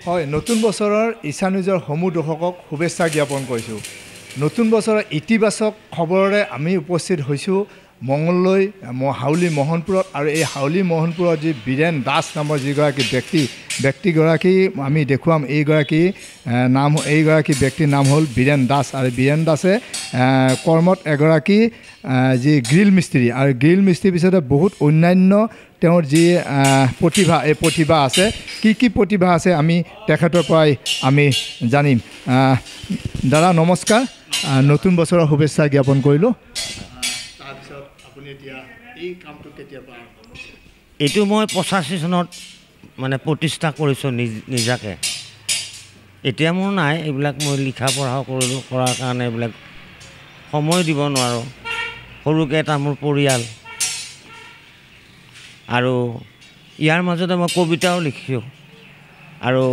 হয়, নতুন বছৰৰ ঈশানিউজৰ সমূহ দৰ্শকক শুভেচ্ছা জ্ঞাপন কৰিছোঁ। নতুন বছৰৰ ইতিবাচক খবৰেৰে আমি উপস্থিত হৈছোঁ মঙলদৈ হাউলি মোহনপুৰত। আৰু এই হাউলি মোহনপুৰত যি বীৰেন দাস নামৰ যিগৰাকী ব্যক্তিগৰাকী আমি দেখুৱাম। এইগৰাকী ব্যক্তিৰ নাম হ'ল বীৰেন দাস। আৰু বীৰেন দাসে কৰ্মত এগৰাকী যি গ্ৰিল মিস্ত্ৰী, আৰু গ্ৰিল মিস্ত্ৰীৰ পিছতে বহুত অন্যান্য তেওঁৰ যি প্ৰতিভা, এই প্ৰতিভা আছে। কি প্ৰতিভা আছে আমি তেখেতৰ পৰাই আমি জানিম। দাদা নমস্কাৰ, নতুন বছৰৰ শুভেচ্ছা জ্ঞাপন কৰিলোঁ। তাৰপিছত আপুনি এতিয়া এই কামটো কেতিয়াৰ পৰা আৰম্ভ কৰিছে? এইটো মই 85 চনত মানে প্ৰতিষ্ঠা কৰিছোঁ নিজাকে। এতিয়া মোৰ নাই এইবিলাক, মই লিখা পঢ়াও কৰাৰ কাৰণে এইবিলাক সময় দিব নোৱাৰোঁ। সৰুকৈ এটা মোৰ পৰিয়াল, আৰু ইয়াৰ মাজতে মই কবিতাও লিখিছোঁ, আৰু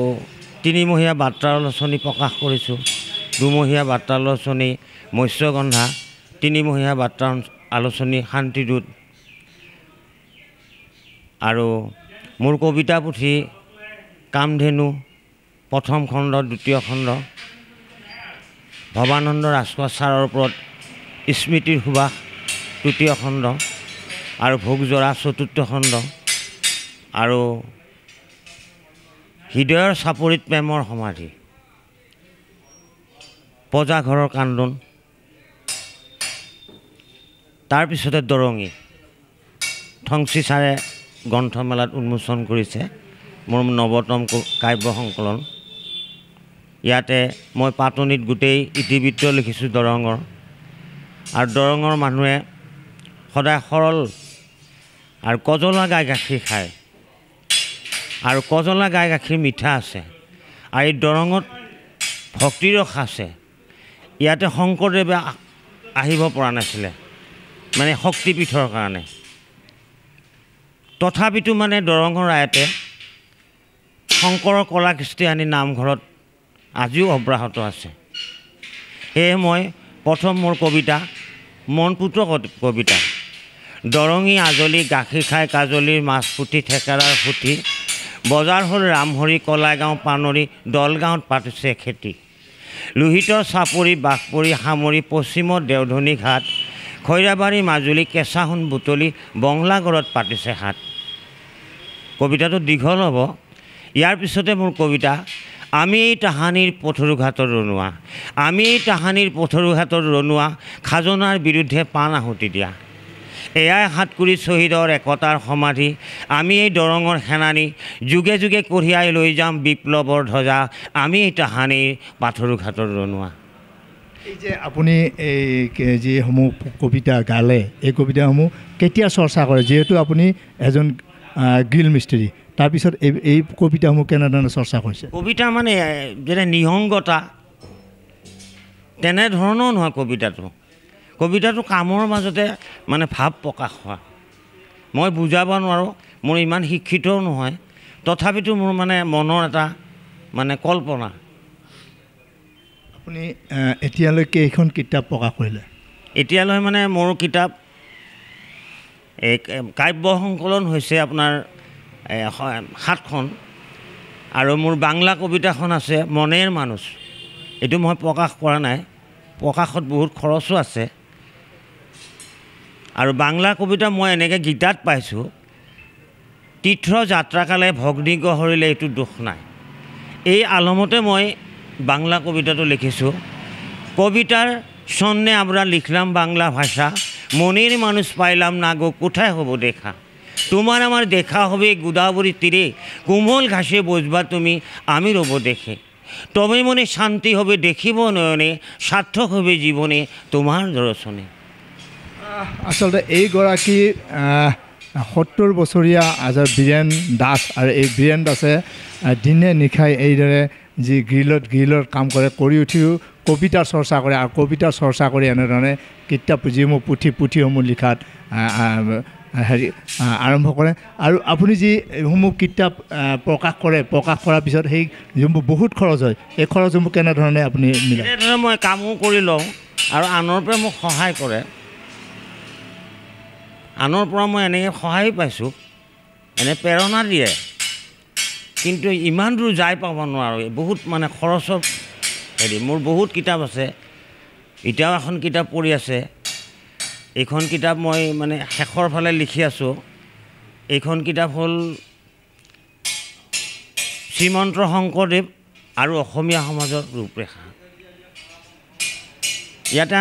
3মহীয়া বাৰ্তা আলোচনী প্ৰকাশ কৰিছোঁ। 2মহীয়া বাৰ্তা আলোচনী মৎস্যগন্ধা, 3মহীয়া বাৰ্তা আলোচনী শান্তিদূত, আৰু মোৰ কবিতা পুথি কামধেনু প্ৰথম খণ্ড, 2য় খণ্ড, ভৱানন্দ ৰাজখোৱা ছাৰৰ ওপৰত স্মৃতিৰ সুবাস 3য় খণ্ড, আৰু ভোগজৰা 4ৰ্থ খণ্ড, আৰু হৃদয়ৰ চাপৰিত প্ৰেমৰ সমাধি, প্ৰজাঘৰৰ কান্দোন, তাৰপিছতে দৰঙী থংচী ছাৰে গ্ৰন্থমেলাত উন্মোচন কৰিছে মোৰ নৱতম কাব্য সংকলন। ইয়াতে মই পাতনিত গোটেই ইতিবৃত্ত লিখিছোঁ দৰঙৰ। আৰু দৰঙৰ মানুহে সদায় সৰল আৰু কজলা গাই গাখীৰ খায়, আৰু কজলা গাই গাখীৰ মিঠা আছে। আৰু এই দৰঙত ভক্তিৰস আছে। ইয়াতে শংকৰদেৱে আহিব পৰা নাছিলে, মানে শক্তিপীঠৰ কাৰণে। তথাপিতো মানে দৰঙৰ ৰাইজে শংকৰৰ কলা কৃষ্টি আনি নামঘৰত আজিও অব্যাহত আছে। সেয়ে মই প্ৰথম মোৰ কবিতা, মনপুত কবিতা, দৰঙী আজলি গাখীৰ খাই কাজলিৰ মাছ পুঠি ঠেকেৰাৰ পুঠি, বজাৰ হ'ল ৰামহৰি কলাইগাঁও পানৰি, দলগাঁৱত পাতিছে খেতি, লোহিতৰ চাপৰি বাঘপৰি সামৰি, পশ্চিমত দেওধনী ঘাট, খৈৰাবাৰী মাজুলী কেঁচাসোণ বুটলি, বংলাগড়ত পাতিছে হাট। কবিতাটো দীঘল হ'ব। ইয়াৰ পিছতে মোৰ কবিতা আমি এই তাহানিৰ পথৰুঘাটৰ ৰণুৱা, আমি এই তাহানিৰ পথৰুঘাটৰ ৰণুৱা, খাজনাৰ বিৰুদ্ধে পাণ আহুতি দিয়া, এয়াই হাতকুৰি শ্বহীদৰ একতাৰ সমাধি, আমি এই দৰঙৰ সেনানী, যুগে যুগে কঢ়িয়াই লৈ যাম বিপ্লৱৰ ধ্বজা, আমি এই তাহানিৰ পাথৰুঘাটৰ ৰণুৱা। এই যে আপুনি এই যিসমূহ কবিতা গালে, এই কবিতাসমূহ কেতিয়া চৰ্চা কৰে? যিহেতু আপুনি এজন গ্ৰিল মিস্ত্ৰী, তাৰপিছত এই কবিতাসমূহ কেনেধৰণে চৰ্চা কৰিছে? কবিতা মানে যেনে নিসংগতা তেনেধৰণৰ নহয় কবিতাটো কামৰ মাজতে মানে ভাৱ প্ৰকাশ হোৱা। মই বুজাব নোৱাৰোঁ, মোৰ ইমান শিক্ষিতও নহয়, তথাপিতো মোৰ মানে মনৰ এটা মানে কল্পনা। আপুনি এতিয়ালৈ কেইখন কিতাপ প্ৰকাশ কৰিলে? এতিয়ালৈ মানে মোৰ কিতাপ এই কাব্য সংকলন হৈছে আপোনাৰ 7খন, আৰু মোৰ বাংলা কবিতাখন আছে মনেৰ মানুষ। এইটো মই প্ৰকাশ কৰা নাই, প্ৰকাশত বহুত খৰচো আছে। আৰু বাংলা কবিতা মই এনেকৈ গীতাত পাইছোঁ, তীৰ্থ যাত্ৰাকালে ভগ্নী গহৰিলে এইটো দুখ নাই। এই আলমতে মই বাংলা কবিতাটো লিখিছোঁ। কবিতার সন্নে আমরা লিখলাম বাংলা ভাষা, মনের মানুষ পাইলাম না গো কোথায় হব দেখা, তোমার আমার দেখা হবে গোদাবরী তীরে, কোমল ঘাসে বসবা তুমি আমি রব দেখে, তবে মনে শান্তি হবে দেখিব নয়নে, সার্থক হবে জীবনে তোমার দর্শনে। আচলতে এইগৰাকী 70 বছৰীয়া বীৰেন দাস, আৰু এই বীৰেন দাসে দিনে নিশাই এইদৰে যি গ্ৰিলৰ কাম কৰে, কৰি উঠিও কবিতাৰ চৰ্চা কৰে, আৰু কবিতাৰ চৰ্চা কৰি এনেধৰণে কিতাপ যিসমূহ পুথিসমূহ লিখাত আৰম্ভ কৰে। আৰু আপুনি যি এইসমূহ কিতাপ প্ৰকাশ কৰাৰ পিছত সেই যোনবোৰ বহুত খৰচ হয়, এই খৰচসমূহ কেনেধৰণে আপুনি মিলাই? এনেধৰণে মই কামো কৰি লওঁ, আৰু আনৰ পৰা মোক সহায় কৰে। আনৰ পৰা মই এনেকৈ সহায় পাইছোঁ, এনে প্ৰেৰণা দিয়ে। কিন্তু ইমান দূৰ যাই পাব নোৱাৰোঁ বহুত মানে খৰচৰ হেৰি মোৰ বহুত কিতাপ আছে এতিয়াও এখন কিতাপ পঢ়ি আছে এইখন কিতাপ মই মানে শেষৰ ফালে লিখি আছোঁ এইখন কিতাপ হ'ল শ্ৰীমন্ত শংকৰদেৱ আৰু অসমীয়া সমাজৰ ৰূপৰেখা ইয়াতে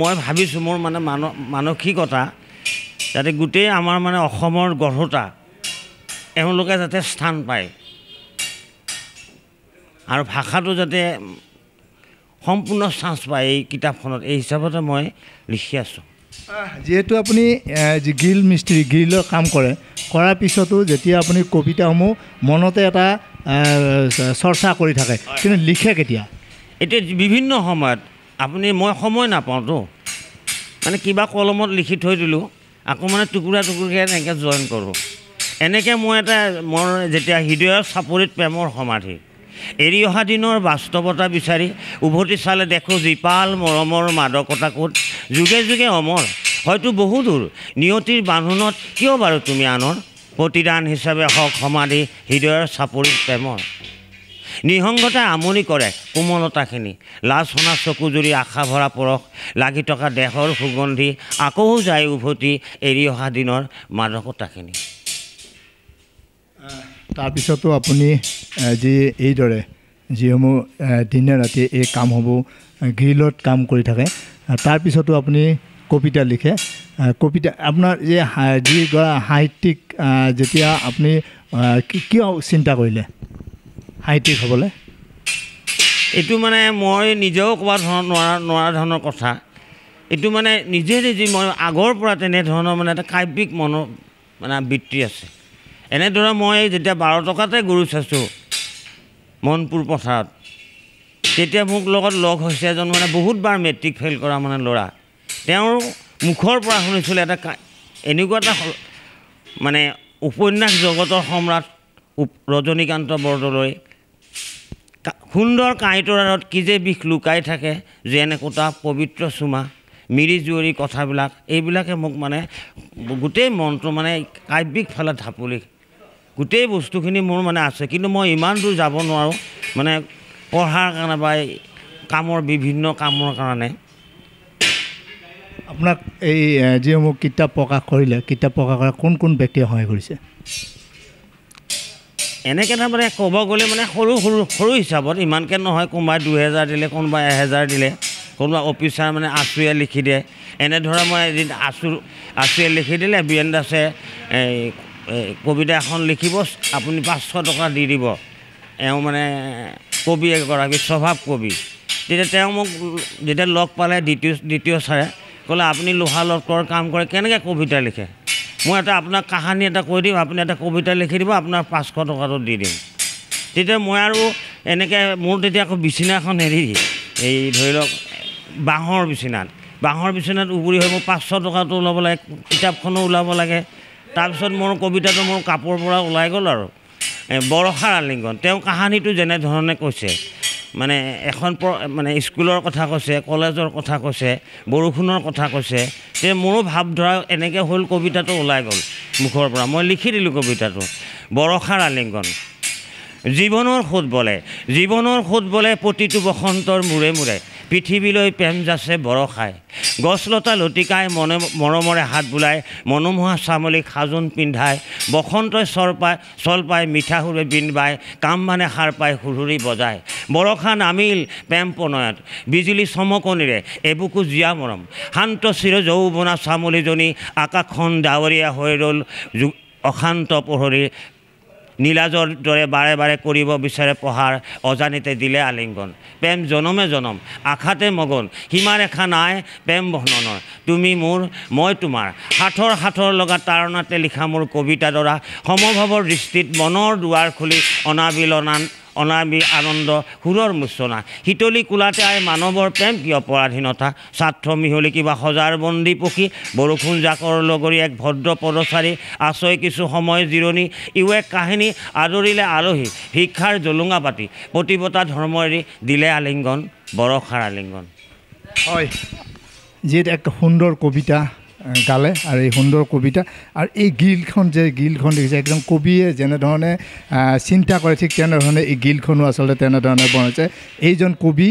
মই ভাবিছোঁ মোৰ মানে মানসিকতা যাতে গোটেই আমাৰ মানে অসমৰ গঢ়োতা এওঁলোকে যাতে স্থান পায় আৰু ভাষাটো যাতে সম্পূৰ্ণ চান্স পায় এই কিতাপখনত এই হিচাপতে মই লিখি আছোঁ যেহেতু আপুনি যি গ্ৰিল মিস্ত্ৰী গ্ৰিলৰ কাম কৰে কৰাৰ পিছতো যেতিয়া আপুনি কবিতাসমূহ মনতে এটা চৰ্চা কৰি থাকে কিন্তু লিখে কেতিয়া এতিয়া বিভিন্ন সময়ত আপুনি মই সময় নাপাওঁতো মানে কিবা কলমত লিখি থৈ দিলোঁ আকৌ মানে টুকুৰা টুকুৰকৈ এনেকৈ জইন কৰোঁ এনেকৈ মই এটা মোৰ যেতিয়া হৃদয়ৰ চাপৰিত প্ৰেমৰ সমাধি এৰি অহা দিনৰ বাস্তৱতা বিচাৰি উভতি চালে দেখোঁ জীপাল মৰমৰ মাদকতা ক'ত যুগে যুগে অমৰ হয়তো বহু দূৰ নিয়তিৰ বান্ধোনত কিয় বাৰু তুমি আনৰ প্ৰতিদান হিচাপে হওক সমাধি হৃদয়ৰ চাপৰিত প্ৰেমৰ নিসংগতাই আমনি কৰে কোমলতাখিনি লাজ শুনা চকু জুৰি আশা ভৰা পৰশ লাগি থকা দেহৰ সুগন্ধি আকৌ যায় উভতি এৰি অহা দিনৰ মাদকতাখিনি তাৰপিছতো আপুনি যি এইদৰে যিসমূহ দিনে ৰাতি এই কামসমূহ গ্ৰিলত কাম কৰি থাকে তাৰপিছতো আপুনি কবিতা লিখে কবিতা আপোনাৰ যে সাহিত্যিক যেতিয়া আপুনি কিয় চিন্তা কৰিলে সাহিত্যিক হ'বলৈ এইটো মানে মই নিজেও ক'ব নোৱাৰা ধৰণৰ কথা এইটো মানে নিজে মই আগৰ পৰা তেনেধৰণৰ মানে এটা কাব্যিক মানে বৃত্তি আছে এনেদৰে মই যেতিয়া 12 টকাতে গৰু চাইছোঁ মনপুৰ পথাৰত তেতিয়া মোক লগত লগ হৈছে এজন মানে বহুতবাৰ মেট্ৰিক ফেইল কৰা মানে ল'ৰা তেওঁৰ মুখৰ পৰা শুনিছিলোঁ এটা এনেকুৱা এটা মানে উপন্যাস জগতৰ সম্ৰাট ৰজনীকান্ত বৰদলৈ সুন্দৰ কাঁইটৰাৰত কি যে বিষ লুকাই থাকে যেন একোটা পবিত্ৰ চুমা মিৰি জীয়ৰী কথাবিলাক এইবিলাকে মোক মানে গোটেই মনটো মানে কাব্যিক ফালে ঢাপলি গোটেই বস্তুখিনি মোৰ মানে আছে কিন্তু মই ইমান দূৰ যাব নোৱাৰোঁ মানে পঢ়াৰ কাৰণে বা কামৰ বিভিন্ন কামৰ কাৰণে আপোনাক এই যিসমূহ কিতাপ প্ৰকাশ কৰিলে কিতাপ প্ৰকাশ কৰা কোন কোন ব্যক্তিয়ে সহায় কৰিছে এনেকৈ তাৰমানে ক'ব গ'লে মানে সৰু হিচাপত ইমানকৈ নহয় কোনোবাই 2000 দিলে কোনোবাই 1000 দিলে কোনোবা অফিচাৰ মানে আছুৱে লিখি দিয়ে এনেধৰণে মই এদিন আছুৱে লিখি দিলে বীৰেন দাসে কবিতা এখন লিখিব আপুনি 500 টকা দি দিব এওঁ মানে কবি এগৰাকী স্বভাৱ কবি তেতিয়া তেওঁ মোক যেতিয়া লগ পালে দ্বিতীয় ছাৰে ক'লে আপুনি লোহা লক্ৰৰ কাম কৰে কেনেকৈ কবিতা লিখে মই এটা আপোনাক কাহানী এটা কৈ দিম আপুনি এটা কবিতা লিখি দিব আপোনাৰ 500 টকাটো দি দিম তেতিয়া মই আৰু এনেকৈ মোৰ তেতিয়া আকৌ বিচনাখন হেৰি এই ধৰি লওক বাঁহৰ বিচনাত উবুৰি হৈ মোৰ 500 টকাটো ওলাব লাগে কিতাপখনো ওলাব লাগে তাৰপিছত মোৰ কবিতাটো মোৰ কাপোৰ পৰা ওলাই গ'ল আৰু বৰষাৰ আলিংগন তেওঁ কাহানীটো যেনেধৰণে কৈছে মানে এখন মানে স্কুলৰ কথা কৈছে কলেজৰ কথা কৈছে বৰষুণৰ কথা কৈছে তে মোৰো ভাৱ ধৰা এনেকৈ হ'ল কবিতাটো ওলাই গ'ল মুখৰ পৰা মই লিখি দিলোঁ কবিতাটো বৰষাৰ আলিংগন জীৱনৰ সোঁত বলে প্ৰতিটো বসন্তৰ মূৰে মূৰে পৃথিৱীলৈ প্ৰেম যাচে বৰষাই গছলতা লতিকাই মৰমৰে হাত বোলাই মনোমোহা চামলিক সাজোন পিন্ধাই বসন্তই চল পাই মিঠা সুৰে বিন বাই কাম মানে সাৰ পাই সুৰুৰি বজায় বৰষা নামিল প্ৰেম প্ৰণয়ত বিজুলী চমকনিৰে এবুকু জীয়া মৰম শান্ত চিৰ যৌৱনা চামলিজনী আকাশখন ডাৱৰীয়া হৈ ৰ'ল অশান্ত প্ৰহৰী নীলাজৰ দৰে বাৰে বাৰে কৰিব বিচাৰে পহাৰ অজানিতে দিলে আলিংগন প্ৰেম জনমে জনম আশাতে মগন সীমাৰেখা নাই প্ৰেম বৰ্ণনৰ তুমি মোৰ মই তোমাৰ হাঠৰ লগা তাৰণাতে লিখা মোৰ কবিতা দৰা সমভাৱৰ দৃষ্টিত মনৰ দুৱাৰ খুলি অনাবি আনন্দ সুৰৰ মূৰ্ছনা শীতলী কোলাতে আই মানৱৰ প্ৰেম কি অপৰাধীনতা স্বাৰ্থ মিহলি কিবা সজাৰ বন্দী পক্ষী বৰষুণ জাকৰ লগৰী এক ভদ্ৰ পদচাৰী আচয় কিছু সময় জিৰণি ইও এক কাহিনী আদৰিলে আলহী শিক্ষাৰ জলুঙা পাতি প্ৰতিবতা ধৰ্ম এৰি দিলে আলিংগন বৰষাৰ আলিংগন হয় যিহেতু এক সুন্দৰ কবিতা গালে আৰু এই সুন্দৰ কবিতা আৰু এই গীলখন দেখিছে একদম কবিয়ে যেনেধৰণে চিন্তা কৰে ঠিক তেনেধৰণে এই গীলখনো আচলতে তেনেধৰণে বনাইছে এইজন কবি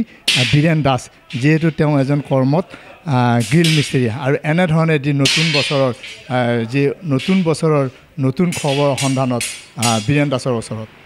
বীৰেন দাস যিহেতু তেওঁ এজন কৰ্মত গ্ৰিল মিস্ত্ৰী আৰু এনেধৰণে যি নতুন বছৰৰ নতুন খবৰ সন্ধানত বীৰেন দাসৰ ওচৰত